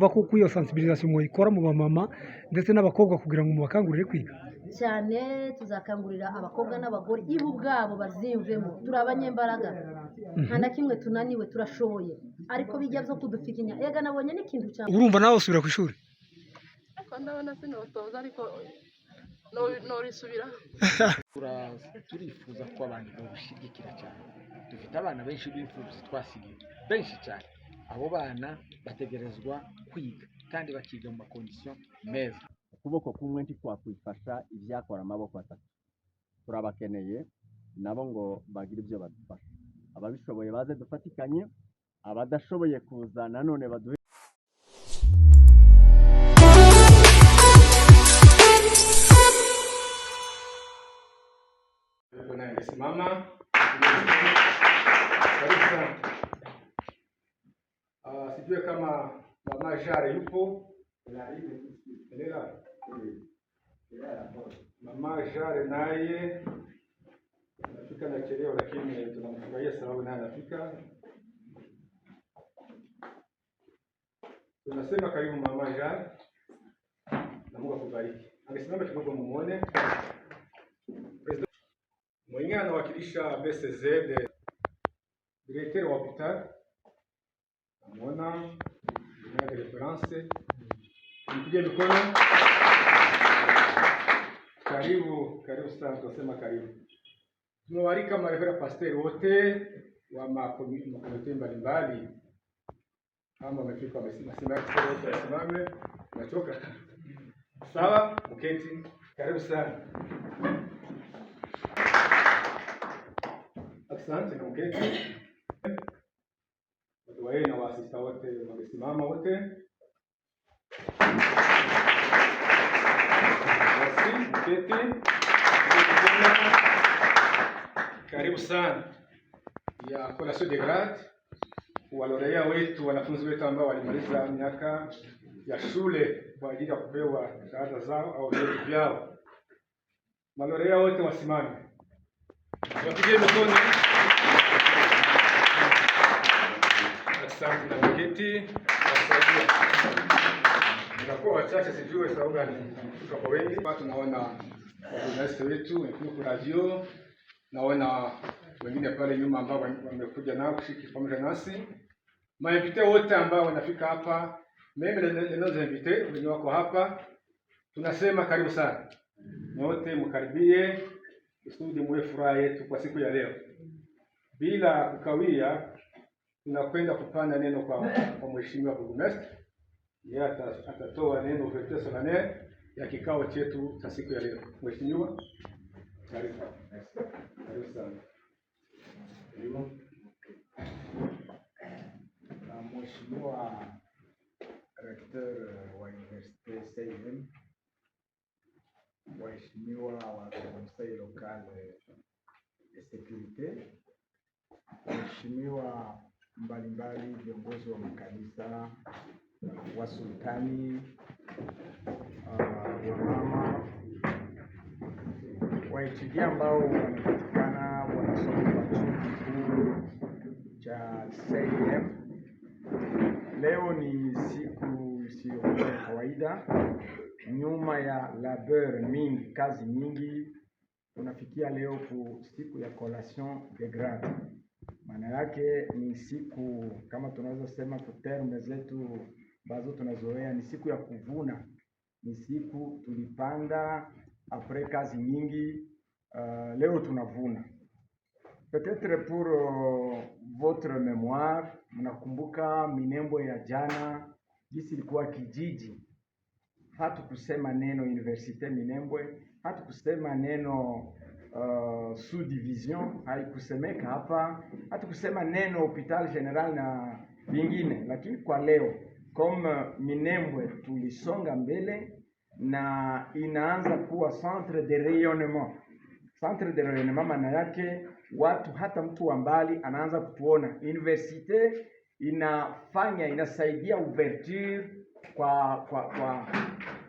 murumva ko iyo sensibilisation muyikora mu bamama ndetse n'abakobwa kugira ngo mubakangurire kwiga cyane. Tuzakangurira abakobwa n'abagore ibo ubwabo bazimvemo. Turi abanyembaraga, nta na kimwe tunaniwe, turashoboye, ariko bijya byo kudufikinya. Ega nabonye n'ikintu cyane. urumva nawe usubira ku ishuri ndabona sinotoza ariko norisubira. turifuza ko abantu babishyigikira cyane. Dufite abana benshi b'imfubyi twasigiye benshi cyane. Abo bana bategerezwa kwiga kandi bakiga mu makondisiyo meza. Ukuboko kumwe ntikwakwifasha ibyakora amaboko atatu. Turabakeneye nabo ngo bagire ibyo badufasha. Ababishoboye baze dufatikanye, abadashoboye kuza nanone baduhe. Simama. Sijue kama mama Jare yupo. Mama Jare naye anafika na chelewa, lakini tunamfurahia sababu naye anafika. Tunasema karibu mama Jare na Mungu akubariki. Angesimama kidogo mumuone. Mwenye anawakilisha BCZ, directeur wa hospital. Amona de reference. Mpige mikono. Karibu sana, tunasema karibu. Tunawarika marevera pastor wote wa makomite mbalimbali. Kama wamefika wamesimame, nachoka. Sawa, mketi. Karibu sana. Asante na mketi. Watu wae na waasista wote wamesimama wote. Basi mketi. Karibu sana ya collation de grade walolea wetu, wanafunzi wetu ambao walimaliza miaka ya shule kwa ajili ya kupewa shahada zao au vyeti vyao. Malolea wote wasimame. Wapige mikono. Asante na mketi. Nitakuwa wachache, sijue sababu gani tuko wengi. Tunaona wanafunzi wetu wengine radio, naona wengine pale nyuma ambao wamekuja nao kushiriki pamoja nasi. Mainvite wote ambao wanafika hapa, mimi ninazo invite wenye wako hapa, tunasema karibu sana. Wote mkaribie kusudi muwe furaha yetu kwa siku ya leo. Bila kukawia, tunakwenda kupanda neno kwa mheshimiwa burgomestre. Yeye atatoa neno ouverture solennelle ya kikao chetu cha siku ya leo. Mheshimiwa, karibu. Karibu sana. Mheshimiwa Recteur wa Universite CIM, waheshimiwa wa Conseil Local de Sécurité, waheshimiwa mbalimbali, viongozi wa makanisa, wa sultani, wamama, waetudia ambao wanapatikana wanasoma kwa chuo kikuu cha CIM. Leo ni siku isiyokuwa ya kawaida. Nyuma ya labeur mingi, kazi nyingi, tunafikia leo ku siku ya collation de grade. Maana yake ni siku, kama tunaweza sema kwa terme zetu bazo tunazoea, ni siku ya kuvuna. Ni siku tulipanda après kazi nyingi, leo tunavuna. Peut-être pour votre mémoire, mnakumbuka Minembwe ya jana jinsi ilikuwa kijiji. Hatu kusema neno Universite Minembwe, hatu kusema neno sous-division, haikusemeka hapa, hatu kusema neno Hopital General na vingine. Lakini kwa leo, comme Minembwe tulisonga mbele na inaanza kuwa centre de rayonnement. Centre de rayonnement maana yake watu, hata mtu wa mbali anaanza kutuona. Universite inasaidia ouverture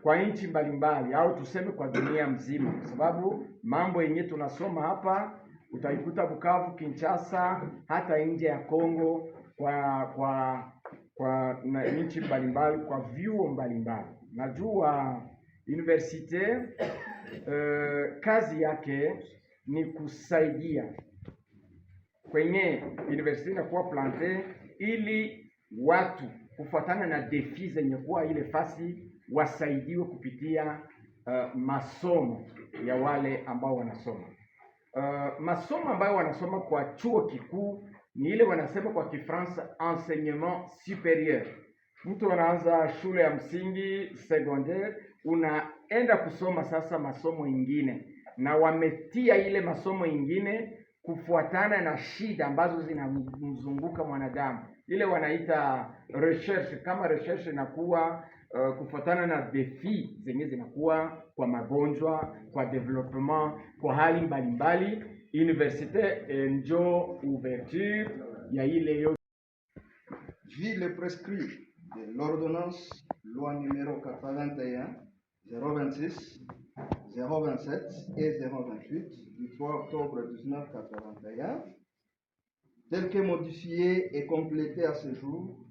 kwa nchi mbalimbali, au tuseme kwa dunia mzima, kwa sababu mambo yenye tunasoma hapa utaikuta Bukavu, Kinshasa, hata nje ya Kongo, kwa kwa nchi mbalimbali, kwa vyuo mbalimbali. Najua universite kazi yake ni kusaidia kwenye universite inakuwa plante ili watu kufuatana na defi zenye kuwa ile fasi wasaidiwe kupitia masomo ya wale ambao wanasoma. Masomo ambayo wanasoma kwa chuo kikuu ni ile wanasema kwa Kifaransa enseignement supérieur. Mtu anaanza shule ya msingi secondaire, unaenda kusoma sasa masomo ingine, na wametia ile masomo ingine kufuatana na shida ambazo zinamzunguka mwanadamu. Ile wanaita recherche. Kama recherche inakuwa kufuatana na defi zenye zinakuwa kwa magonjwa, kwa development, kwa hali mbalimbali, universite njo ouverture ya ile yo. Vu le prescrit de l'ordonnance loi numéro 81 026 027 et 028 du 3 octobre 1981, tel que modifié et complété à ce jour,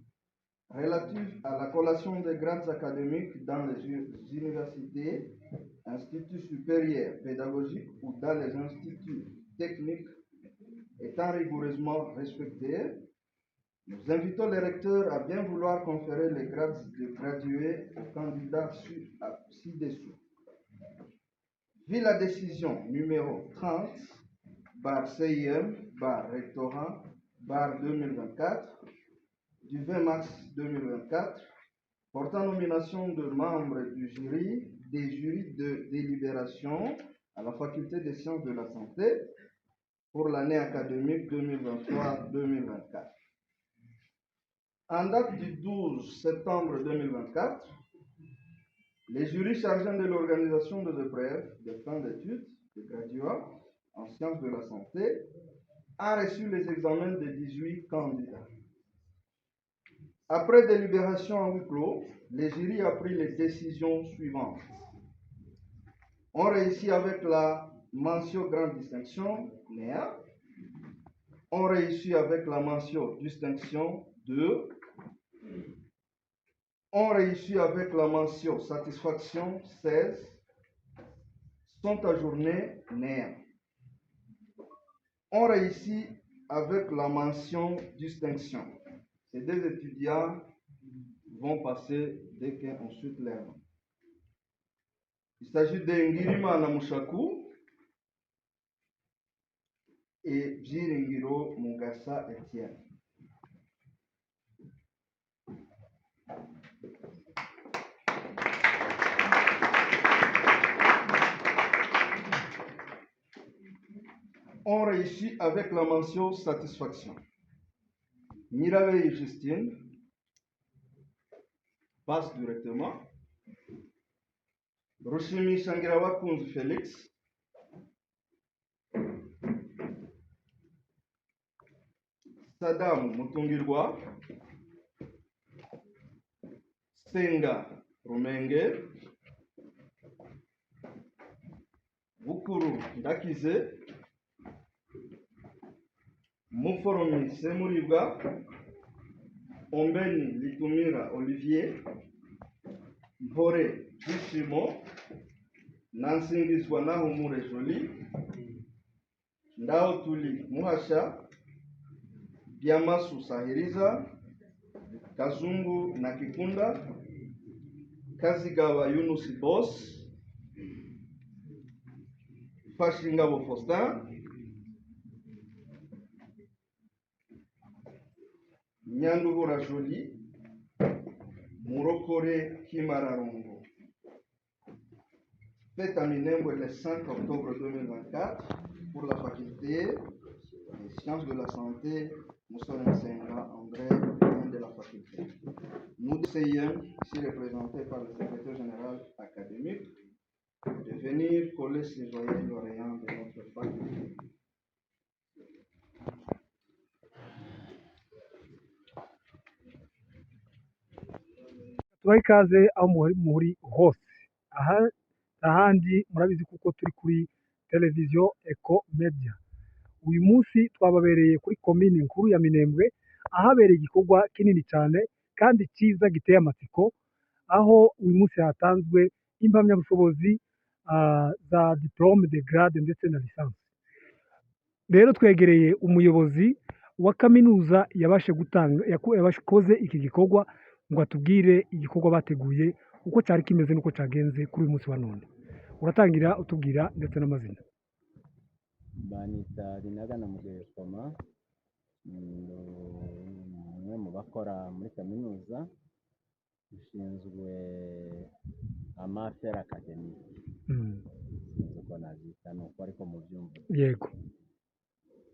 relative à la collation des grades académiques dans les universités, instituts supérieurs pédagogiques ou dans les instituts techniques, étant rigoureusement respectées, nous invitons les recteurs à bien vouloir conférer les grades de gradués aux candidats ci-dessous. Vu la décision numéro 30 CIM rectorat 2024 du 20 mars 2024 portant nomination de membres du jury des jurys de délibération à la faculté des sciences de la santé pour l'année académique 2023-2024. En date du 12 septembre 2024, les jurys chargés de l'organisation des épreuves de fin d'études de graduats en sciences de la santé ont reçu les examens de 18 candidats. Après délibération en huis clos, les jurys ont pris les décisions suivantes. On réussit avec la mention grande distinction NEA. On réussit avec la mention distinction 2. On réussit avec la mention satisfaction 16. Sont ajournés NEA. On réussit avec la mention distinction. Ces deux étudiants vont passer dès qu'on suit les noms. Il s'agit de Ngirima Namushaku et Bjiringiro Mugasa Etienne. On réussit avec la mention satisfaction. Miravei Justine passe directement. Rushimi Shangirawa Kunz Félix. Sadam Mutungirwa. Senga Rumenge. Bukuru Ndakize. Muforomi Semuriga. Ombeni Litumira Olivier. Mpore Bishimo. Nansingizwa Nahumure Jolie. Ndao Tuli Muhasha. Biamasu Sahiriza. Kazungu Nakikunda. Kazigawa Yunusi Boss. Fashingabo Faustin. Nyandubura Jolie. Murokore Kimararongo. Fête à Minembwe le 5 octobre 2024 pour la faculté des sciences de la santé. Nous sommes André de la faculté. Nous essayons, ici représentés par le secrétaire général académique, de venir coller ces joyeux lauréats de notre faculté. tubahe ikaze aho muri hose ahandi murabizi kuko turi kuri televiziyo Eco Media. Uyu munsi twababereye kuri komine nkuru ya Minembwe ahabereye igikorwa kinini cyane kandi cyiza giteye amatsiko, aho uyu munsi hatanzwe impamyabushobozi za diporome de garade ndetse na lisansi. Rero twegereye umuyobozi wa kaminuza yakoze iki gikorwa ngo atubwire igikorwa bateguye uko cyari kimeze n'uko cyagenze kuri uyu munsi wa none. Uratangira utubwira ndetse n'amazina. Banita Binagana Mugeyekoma, umwe mu bakora muri kaminuza, ushinzwe amafere akademike. Sinzi uko nabyita ni uko ariko mu byumva. Yego.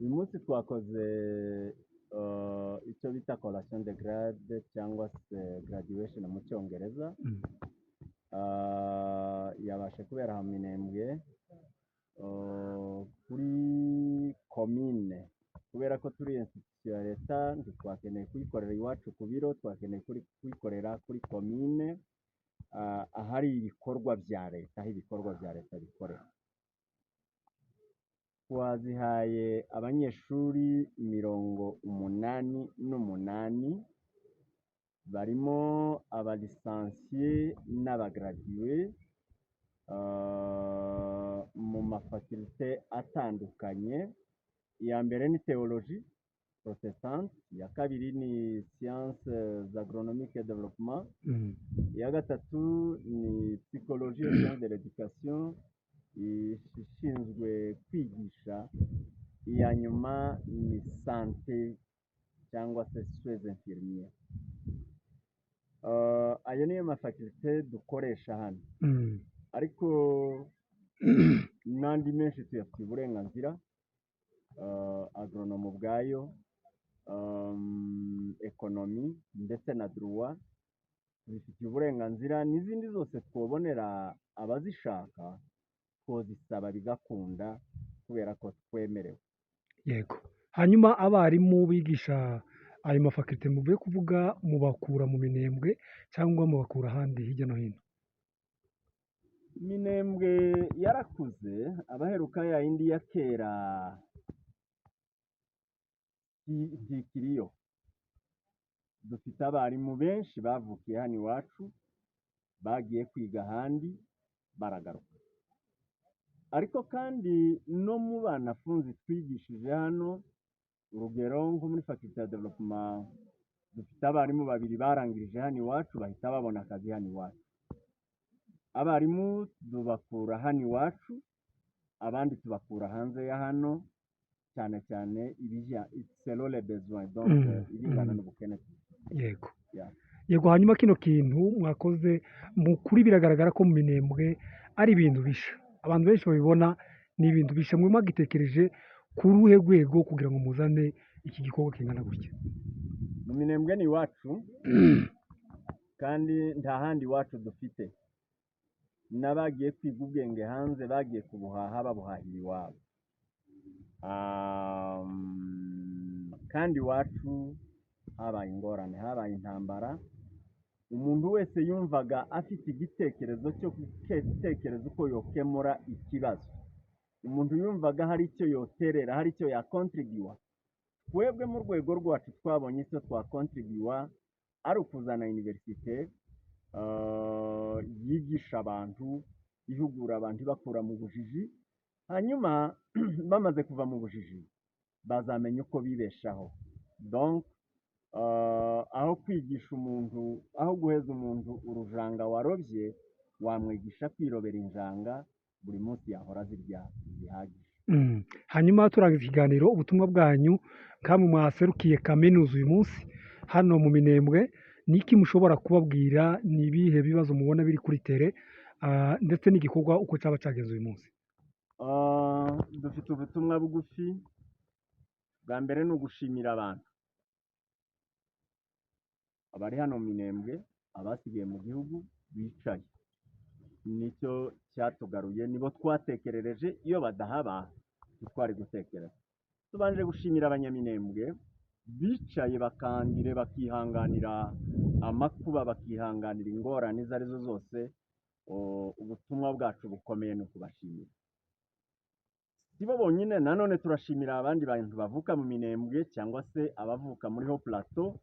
Uyu munsi twakoze icyo bita collation de grade cyangwa se graduation mu cyongereza. Yabashe kubera mu Minembwe kuri komine, kubera ko turi institution ya leta ntitwakeneye kuyikorera iwacu ku biro, twakeneye kuyikorera kuri komine ahari ibikorwa bya leta, aho ibikorwa bya leta bikorera. Twazihaye abanyeshuri 88 barimo abalisansiye n'abagraduwe mu mafakulte atandukanye. Iya mbere ni théologie protestante, iya kabiri ni sciences agronomiques et développement, iya gatatu ni psychologie et sciences de l'éducation ishinzwe kwigisha, iya nyuma ni sante cyangwa se soins infirmiers. Ayo niyo mafakulte dukoresha hano, ariko n'andi menshi tuyafite uburenganzira. Agronome ubwayo, ekonomi ndetse na droit bifitiye uburenganzira, n'izindi zose twobonera abazishaka twozisaba bigakunda kubera ko twemerewe. Yego. Hanyuma abarimu bigisha ayo mafakulte muvuye kuvuga mubakura mu Minembwe cyangwa mubakura ahandi hirya no hino? Minembwe yarakuze, abaheruka ya yindi ya kera ntikiriyo. Dufite abarimu benshi bavukiye hano iwacu, bagiye kwiga ahandi baragaruka. Ariko kandi no mu banafunzi twigishije hano, urugero nko muri faculté ya développement, dufite abarimu 2 barangirije hano iwacu bahita babona akazi hano iwacu. Abarimu tubakura hano iwacu, abandi tubakura hanze ya hano, cyane cyane ibijya selon les besoins, donc ibingana n'ubukene. Yego. Yego. Hanyuma kino kintu mwakoze kuri biragaragara ko mu Minembwe ari ibintu bisha, abantu benshi babibona ni ibintu bisha. Mwe mwagitekereje ku ruhe rwego kugira ngo muzane iki gikorwa kingana gutya? Mu Minembwe ni iwacu kandi nta handi iwacu dufite. N'abagiye kwiga ubwenge hanze bagiye kubuhaha babuhahira iwabo. Kandi iwacu habaye ingorane, habaye intambara. Umuntu wese yumvaga afite igitekerezo cyo gutekereza uko yokemura ikibazo. Umuntu yumvaga hari icyo yoterera, hari icyo yakontribuwa. Twebwe mu rwego rwacu twabonye icyo twakontribuwa ari ukuzana universite yigisha abantu, ihugura abantu ibakura mu bujiji, hanyuma bamaze kuva mu bujiji bazamenya uko bibeshaho. Donc aho kwigisha umuntu, aho guheza umuntu urujanga warobye, wamwigisha kwirobera injanga, buri munsi yahora zirya bihagije. Hanyuma turangiza ikiganiro, ubutumwa bwanyu kamwe mwaserukiye kaminuza uyu munsi hano mu Minembwe, niki mushobora kubabwira? Ni ibihe bibazo mubona biri kuri tere ndetse n'igikorwa uko cyaba cyagenze uyu munsi? Dufite ubutumwa bugufi. Bwa mbere ni ugushimira abantu abari hano mu Minembwe, abasigaye mu gihugu bicaye. Nicyo cyatugaruye, nibo twatekerereje, iyo badahaba twari gutekereza. Tubanje gushimira abanyaminembwe bicaye bakangire bakihanganira amakuba, bakihanganira ingorane izo arizo zose. Ubutumwa bwacu bukomeye no kubashimira. Sibo bonyine, nanone turashimira abandi bantu bavuka mu Minembwe cyangwa se abavuka muri Haut Plateau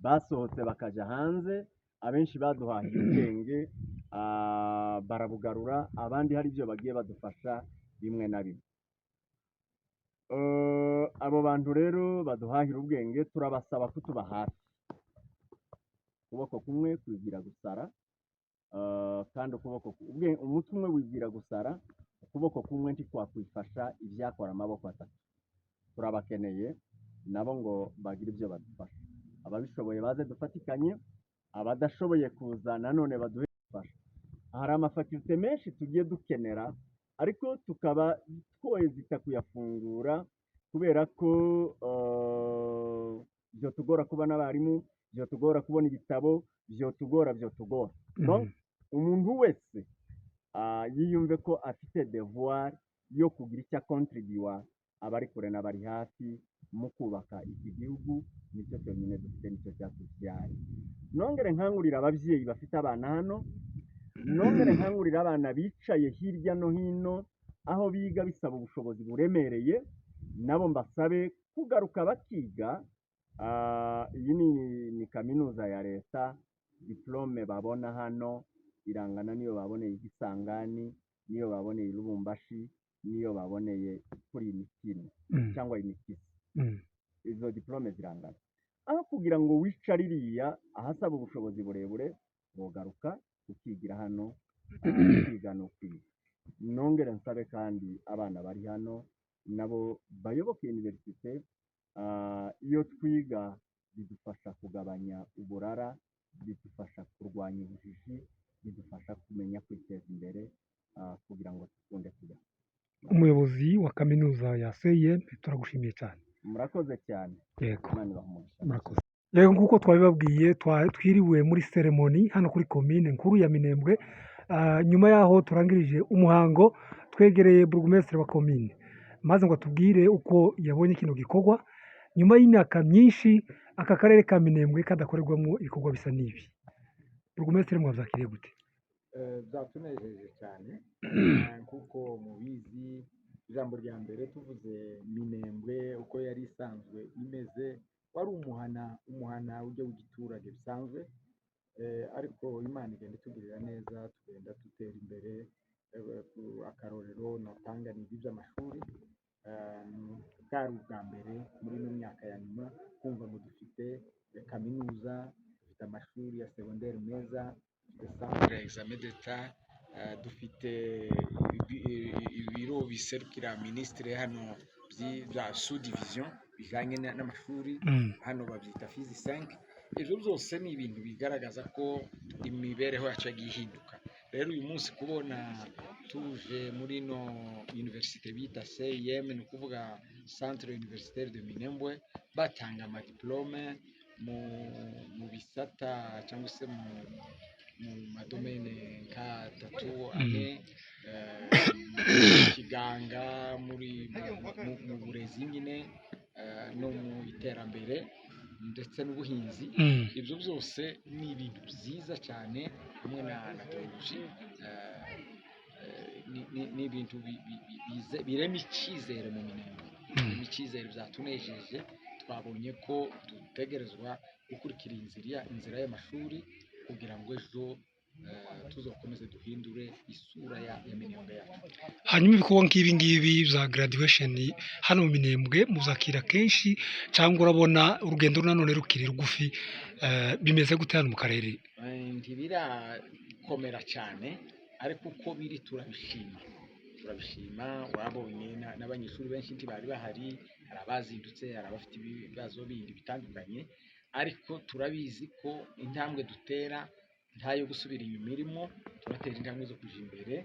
basohotse bakaja hanze, abenshi baduhahiye ubwenge barabugarura, abandi hari ibyo bagiye badufasha bimwe na bimwe. Abo bantu rero baduhahira ubwenge turabasaba kutuba hafi. Ukuboko kumwe kwigira gusara, kandi umutwe umwe wigira gusara, ukuboko kumwe ntikwakwifasha ibyakora amaboko atatu. Turabakeneye nabo ngo bagire ibyo badufasha. Ababishoboye baze dufatikanye, abadashoboye kuza nanone baduhe gufasha. Hari amafakulite menshi tugiye dukenera, ariko tukaba twezita kuyafungura kubera ko byo tugora kubona abarimu, byo tugora kubona ibitabo, byo tugora. Donc umuntu wese yiyumve ko afite devoir yo kugira icyo akontribuwa, abari kure n'abari hafi mu kubaka iki gihugu. Nicyo cyonyine dufite, nicyo cyatubyaye. Nongere nkangurira ababyeyi bafite abana hano, nongere nkangurira abana bicaye hirya no hino aho biga bisaba ubushobozi buremereye, nabo mbasabe kugaruka bakiga. Iyi ni kaminuza ya leta, diplome babona hano irangana niyo baboneye Igisangani, niyo baboneye Lubumbashi, niyo baboneye kuri Imikino cyangwa Imikisi. Izo diplome zirangana. Aho kugira ngo wicare iriya ahasaba ubushobozi burebure, bogaruka ukigira hano, kwiga no kwiga. Nongere nsabe kandi abana bari hano nabo bayoboke universite. Iyo twiga bidufasha kugabanya uburara, bidufasha kurwanya ubujiji, bidufasha kumenya kwiteza imbere, kugira ngo dukunde kuba. Umuyobozi wa kaminuza ya CIM, turagushimiye cyane. Murakoze cyane. Yego. Murakoze. Yego, nk'uko twabibabwiye twiriwe muri ceremony hano kuri komine nkuru ya Minembwe. Nyuma yaho turangirije umuhango, twegereye burugumesitiri wa komine, maze ngo atubwire uko yabonye kino gikorwa nyuma y'imyaka myinshi aka karere ka Minembwe kadakorerwamo ibikorwa bisa n'ibi. Burugumesitiri, mwabyakiriye gute? Byatunejeje cyane kuko mubizi ijambo rya mbere tuvuze Minembwe uko yari isanzwe imeze, wari umuhana ujya w'igiturage bisanzwe, ariko Imana igenda itugirira neza, tugenda dutera imbere. Akarorero natanga ni iby'amashuri. Bwari ubwa mbere muri ino myaka ya nyuma kumva ngo dufite kaminuza, dufite amashuri ya segonderi meza, dufite centre examen d'etat, dufite ibiro biserukira minisitiri hano bya subdivision bijyanye n'amashuri, hano babyita fizi 5. Ibyo byose ni ibintu bigaragaza ko imibereho yacu yagiye ihinduka. Rero uyu munsi kubona tuje muri ino universite bita CIM, ni ukuvuga Centre Universitaire de Minembwe, batanga amadiplome mu bisata cyangwa se mu madomene nk'atatu ane, kiganga, mu burezi nyine, no mu iterambere ndetse n'ubuhinzi. Ibyo byose ni ibintu byiza cyane, hamwe na teoloji. Ni ibintu birema icyizere mu Minembwe. Icyizere byatunejeje. Twabonye ko dutegerezwa gukurikira inzira y'amashuri kugira ngo ejo tuzakomeze duhindure isura ya Minembwe yacu. Hanyuma ibikorwa nk'ibi ngibi bya graduation hano mu Minembwe muzakira kenshi, cyangwa urabona urugendo nanone rukiri rugufi? Bimeze gute hano mu karere? Ntibirakomera cyane, ariko uko biri turabishima. Wabonye n'abanyeshuri benshi ntibari bahari, hari abazindutse, hari abafite ibibazo bindi bitandukanye, ariko turabizi ko intambwe dutera ntayo gusubira inyuma irimo. Turatera intambwe zo kuja imbere.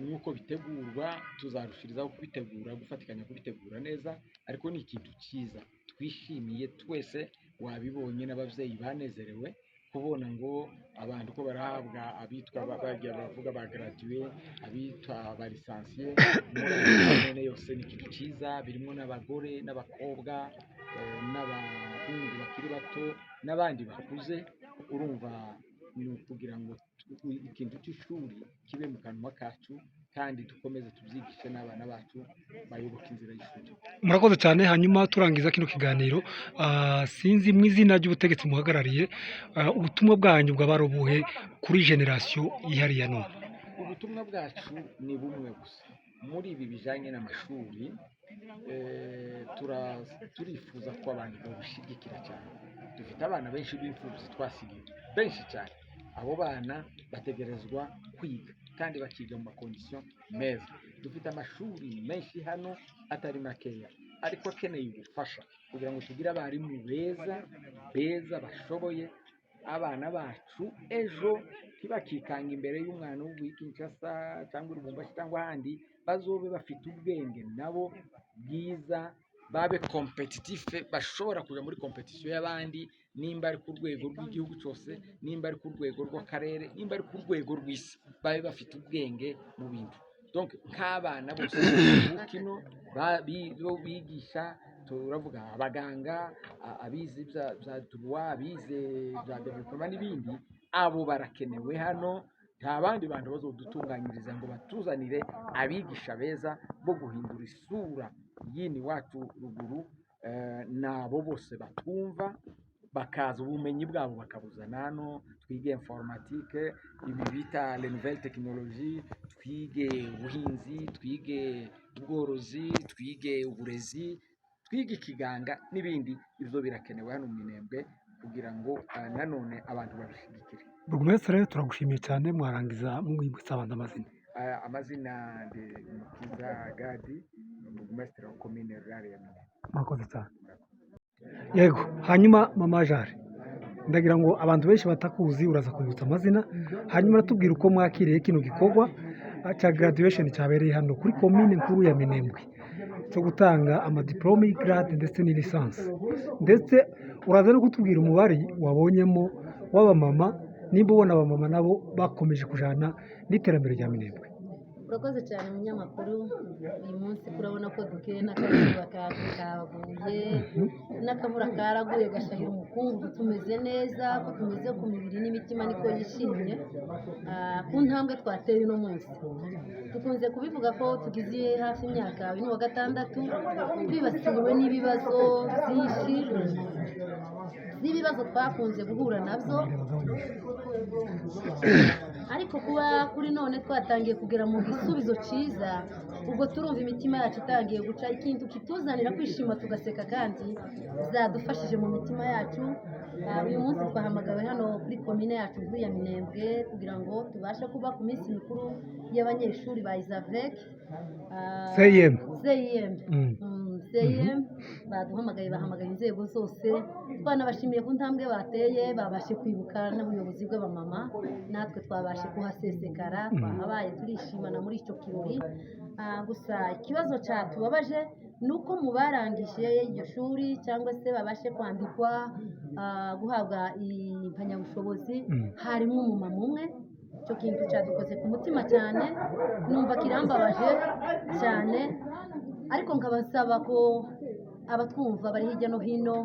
Nuko bitegurwa, tuzarushirizaho kubitegura, gufatikanya kubitegura neza, ariko ni ikintu cyiza twishimiye twese. Wabibonye n'ababyeyi banezerewe kubona ngo abantu ko barahabwa abitwa bagiye bavuga ba graduate, abitwa ba licencié, muri yose ni ikintu cyiza. Birimo n'abagore n'abakobwa n'abahungu bakiri bato n'abandi bakuze. Urumva ni ukugira ngo ikintu cy'ishuri kibe mu kanwa kacu kandi dukomeze tubyigishe n'abana bacu bayoboke inzira y'ishuri. murakoze cyane. hanyuma turangiza kino kiganiro, sinzi mu izina ry'ubutegetsi muhagarariye, ubutumwa bwanyu bwaba buhe kuri generasiyo yihariye none? Ubutumwa bwacu ni bumwe gusa muri ibi bijyanye n'amashuri. Turifuza ko abantu babishyigikira cyane. Dufite abana benshi b'imfubyi twasigiye benshi cyane. Abo bana bategerezwa kwiga kandi bakiga mu makondisiyo meza. Dufite amashuri menshi hano atari makeya ariko akeneye ubufasha kugira ngo tugire abarimu beza bashoboye. Abana bacu ejo ntibakikanga imbere y'umwana w'Kinshasa cyangwa Lubumbashi cyangwa ahandi, bazobe bafite ubwenge nabo bwiza, babe kompetitife, bashobora kujya muri kompetisiyo y'abandi, nimba ari ku rwego rw'igihugu cyose, nimba ari ku rwego rw'akarere, nimba ari ku rwego rw'isi, babe bafite ubwenge mu bintu. Donc nk'abana bose kino bigisha, turavuga abaganga, abize bya droit, abize bya development n'ibindi, abo barakenewe hano. Nta bandi bantu bazodutunganyiriza ngo batuzanire abigisha beza bo guhindura isura y'ini wacu ruguru. Nabo bose batwumva bakaza ubumenyi bwabo bakabuzana hano, twige informatique, ibi bita les nouvelles technologies, twige ubuhinzi, twige ubworozi, twige uburezi, twige ikiganga n'ibindi. Ibyo birakenewe hano mu Minembwe kugira ngo nanone abantu babishyigikire. Burugumesitiri, turagushimiye cyane. mwarangiza mwibutsa abantu amazina? Amazina ni Mukiza Gadi, burugumesitiri wa komine rurale ya Minembwe. murakoze cyane. Yego, hanyuma mama Jare, ndagira ngo abantu benshi batakuzi uraza kwibutsa amazina, hanyuma uratubwira uko mwakiriye kino gikorwa cya graduation cyabereye hano kuri komine nkuru ya Minembwe cyo gutanga amadiplome y'igrade ndetse n'ilisansi, ndetse uraza no kutubwira umubare wabonyemo w'abamama, nimba ubona abamama nabo bakomeje kujyana n'iterambere rya Minembwe. urakoze cyane munyamakuru. uyu munsi turabona ko dukeye n'akazuba kaguye, n'akavura karaguye gashahira umukungugu, tumeze neza, ko tumeze ku mibiri n'imitima niko yishimye ku ntambwe twateye uno munsi. dukunze kubivuga ko tugize hafi imyaka 26 twibasiriwe n'ibibazo byinshi n'ibibazo twakunze guhura nabyo, ariko kuba kuri none twatangiye kugera mu gisubizo cyiza, ubwo turumva imitima yacu itangiye guca, ikintu kituzanira kwishima tugaseka kandi zadufashije mu mitima yacu. uyu munsi twahamagawe hano kuri komine yacu nkuru ya Minembwe kugira ngo tubashe kuba ku minsi mikuru y'abanyeshuri ba Isavec CIM. baduhamagaye, bahamagaye inzego zose, twanabashimiye ku ntambwe bateye, babashe kwibuka n'ubuyobozi bw'abamama, natwe twabashe kuhasesekara, twahabaye turishimana muri icyo kirori. gusa ikibazo cyatubabaje ni uko mu barangije iryo shuri cyangwa se babashe kwandikwa guhabwa impamyabushobozi harimo umumama umwe. icyo kintu cyadukoze ku mutima cyane, numva kirambabaje cyane, ariko nkabasaba ko abatwumva bari hirya no hino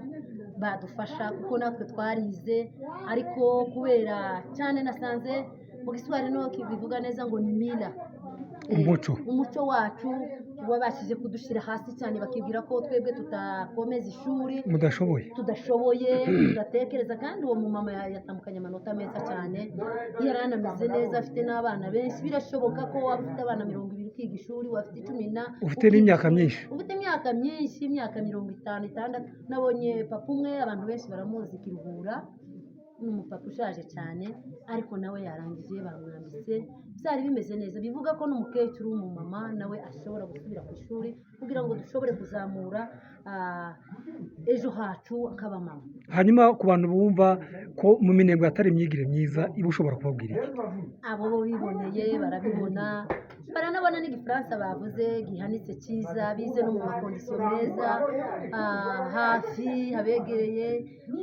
badufasha, kuko natwe twarize, ariko kubera cyane nasanze mu Giswahili no bivuga neza ngo ni mila, umuco wacu wabashije kudushyira hasi cyane, bakibwira ko twebwe tutakomeza ishuri, tudashoboye, tudatekereza. kandi uwo mumama yatambukanye amanota meza cyane, yari anameze neza, afite n'abana benshi. birashoboka ko waba ufite abana 20 ukiga ishuri, wafite 10 ufite n'imyaka myinshi, imyaka 56. nabonye papa umwe, abantu benshi baramuzi, Kiruhura, ni umupapa ushaje cyane, ariko nawe yarangije, bamwambitse, byari bimeze neza. bivuga ko n'umukecuru w'umumama nawe ashobora gusubira ku ishuri kugira ngo dushobore kuzamura ejo hacu nk'abamama. hanyuma ku bantu bumva ko mu Minembwe hatari imyigire myiza, iba ushobora kubabwira iki? abo bo biboneye barabibona, baranabona n'igifaransa bavuze gihanitse cyiza, bize no mu makondisiyo meza, hafi habegereye,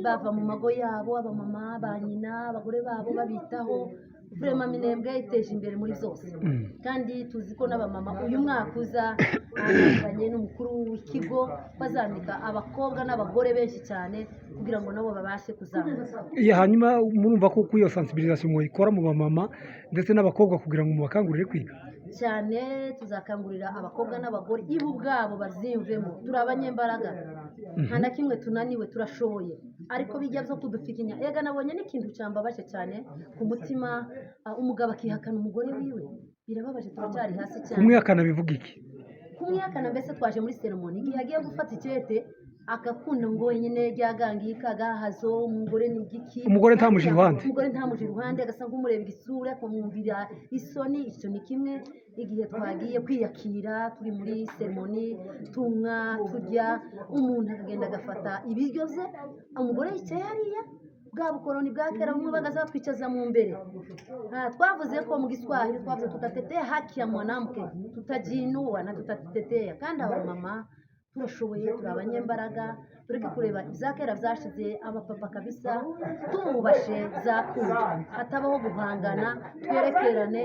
bava mu mago yabo, abamama, ba nyina, abagore babo babitaho, vraiment Minembwe iteje imbere muri byose kandi tuzi ko n'abamama uyu mwaka uza ahanganye n'umukuru w'ikigo bazandika abakobwa n'abagore benshi cyane kugira ngo nabo babashe kuzamuka. hanyuma murumva ko iyo sensibilisation muyikora mu bamama ndetse n'abakobwa kugira ngo mubakangurire kwiga cyane tuzakangurira abakobwa n'abagore ibo ubwabo bazimvemo turi abanyembaraga nta na kimwe tunaniwe turashoboye ariko bijya byo kudufikinya ega nabonye n'ikintu cyambabaje cyane ku mutima umugabo akihakana umugore wiwe birababaje turacyari hasi cyane. kumwihakana bivuga iki? Kumwihakana mbese twaje muri ceremony igihe agiye gufata icyete agakunda ngo wenyine ryagangika agahazo umugore ni igiki umugore ntamuje iruhande agasa nk'umureba isura akamwumvira isoni. icyo ni kimwe igihe twagiye kwiyakira turi muri ceremony tunywa turya umuntu akagenda agafata ibiryo bye umugore yicaye hariya bwa bukoroni bwa kera bumwe bagaza batwicaza mu mbere. Twavuze ko mu Kiswahili twavuze tutatetea haki ya mwanamke tutajiinua na tutatetea kandi aba mama turashoboye turi abanyembaraga tureke kureba ibya kera byashize abapapa kabisa tumubashe zakunda hatabaho guhangana twerekerane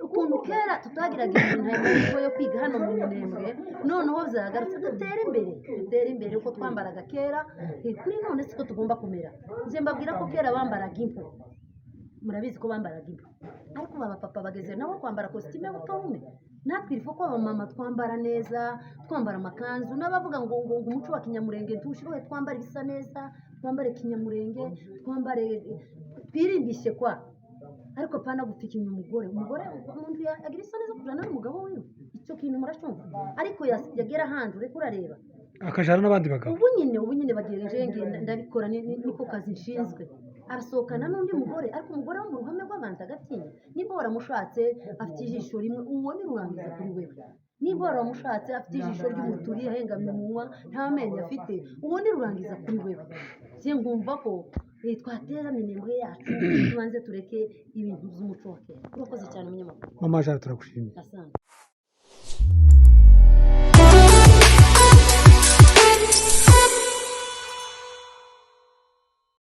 ukuntu kera tutagiraga ibintu yo kwiga hano mu Minembwe noneho byagarutse dutere imbere uko twambaraga kera kuri none siko tugomba kumera. Nje mbabwira ko kera bambaraga impu murabizi ko bambaraga impu ariko abapapa bageze nabo kwambara kositime butomume natwe irifu ko abamama twambara neza twambara amakanzu n'abavuga ngo umuco wa kinyamurenge ntushirohe twambara ibisa neza twambare kinyamurenge twambare twirimbishe kwa ariko pana gutikinya umugore umuntu yagira isoni zo kujana n'umugabo wiwe icyo kintu murashumva ariko yagera hanze ureko urareba akajana n'abandi bagabo ubu nyine bagira njenge ndabikora niko kazi nshinzwe arasohokana n'undi mugore ariko umugore wo mu ruhame rw'abantu agatinya niba waramushatse afite ijisho rimwe uwo ni rurangiza kuri wewe niba waramushatse afite ijisho ry'umuturi ahengamye umunwa nta menyo afite uwo ni rurangiza kuri wewe. Je ngumva ko twatera Minembwe yacu tubanze tureke ibintu by'umuco wa kera. Urakoze cyane umunyamakuru. Mama Jean turagushimiye. Asante.